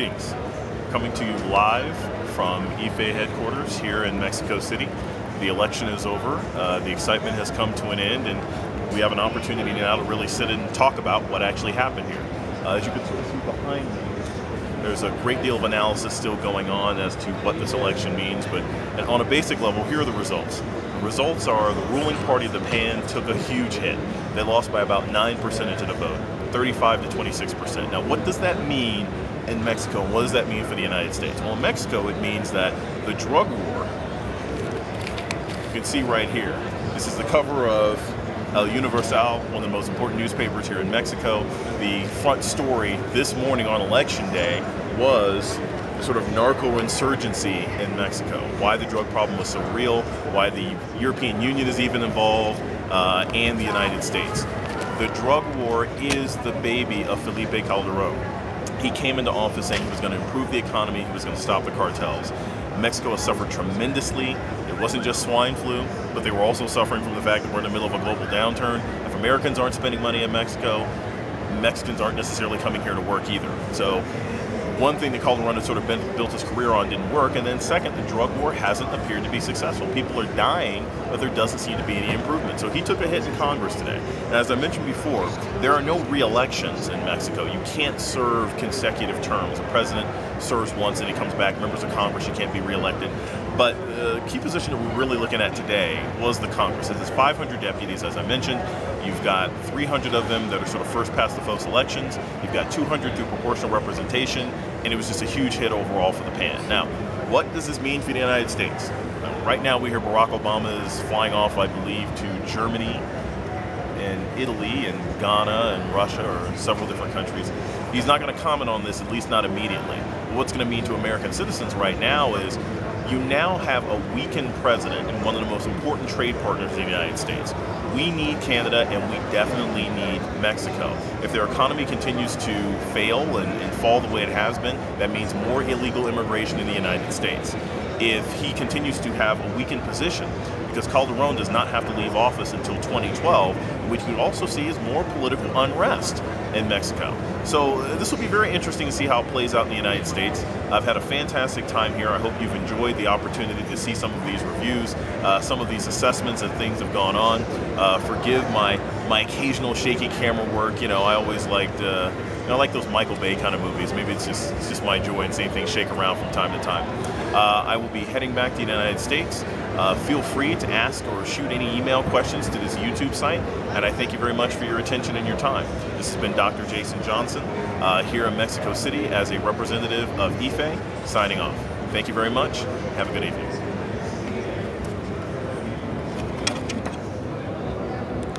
Greetings. Coming to you live from IFE headquarters here in Mexico City. The election is over, the excitement has come to an end, and we have an opportunity now to really sit and talk about what actually happened here. As you can sort of see behind me, there's a great deal of analysis still going on as to what this election means, but on a basic level, here are the results. The results are the ruling party of the PAN took a huge hit. They lost by about 9% of the vote, 35 to 26%. Now, what does that mean in Mexico? What does that mean for the United States? Well, in Mexico, it means that the drug war, you can see right here, this is the cover of El Universal, one of the most important newspapers here in Mexico. The front story this morning on election day was the sort of narco-insurgency in Mexico, why the drug problem was so real, why the European Union is even involved, and the United States. The drug war is the baby of Felipe Calderón. He came into office saying he was going to improve the economy, he was going to stop the cartels. Mexico has suffered tremendously. It wasn't just swine flu, but they were also suffering from the fact that we're in the middle of a global downturn. If Americans aren't spending money in Mexico, Mexicans aren't necessarily coming here to work either. So one thing that Calderón had sort of built his career on didn't work, and then second, the drug war hasn't appeared to be successful. People are dying, but there doesn't seem to be any improvement. So he took a hit in Congress today. And as I mentioned before, there are no re-elections in Mexico. You can't serve consecutive terms. The president serves once and he comes back. Members of Congress, you can't be re-elected. But the key position that we're really looking at today was the Congress. It has 500 deputies, as I mentioned. You've got 300 of them that are sort of first past the post elections. You've got 200 through proportional representation, and it was just a huge hit overall for the PAN. Now, what does this mean for the United States? Right now we hear Barack Obama is flying off, I believe, to Germany and Italy and Ghana and Russia, or several different countries. He's not going to comment on this, at least not immediately. What's going to mean to American citizens right now is you now have a weakened president and one of the most important trade partners in the United States. We need Canada, and we definitely need Mexico. If their economy continues to fail and fall the way it has been, that means more illegal immigration in the United States. If he continues to have a weakened position, because Calderón does not have to leave office until 2012, which we also see is more political unrest in Mexico. So this will be very interesting to see how it plays out in the United States. I've had a fantastic time here. I hope you've enjoyed the opportunity to see some of these reviews, some of these assessments and things have gone on. Forgive my occasional shaky camera work. You know, I always liked, I like those Michael Bay kind of movies. Maybe it's just my joy and seeing things shake around from time to time. I will be heading back to the United States. Feel free to ask or shoot any email questions to this YouTube site, and I thank you very much for your attention and your time. This has been Dr. Jason Johnson here in Mexico City as a representative of IFE, signing off. Thank you very much. Have a good evening.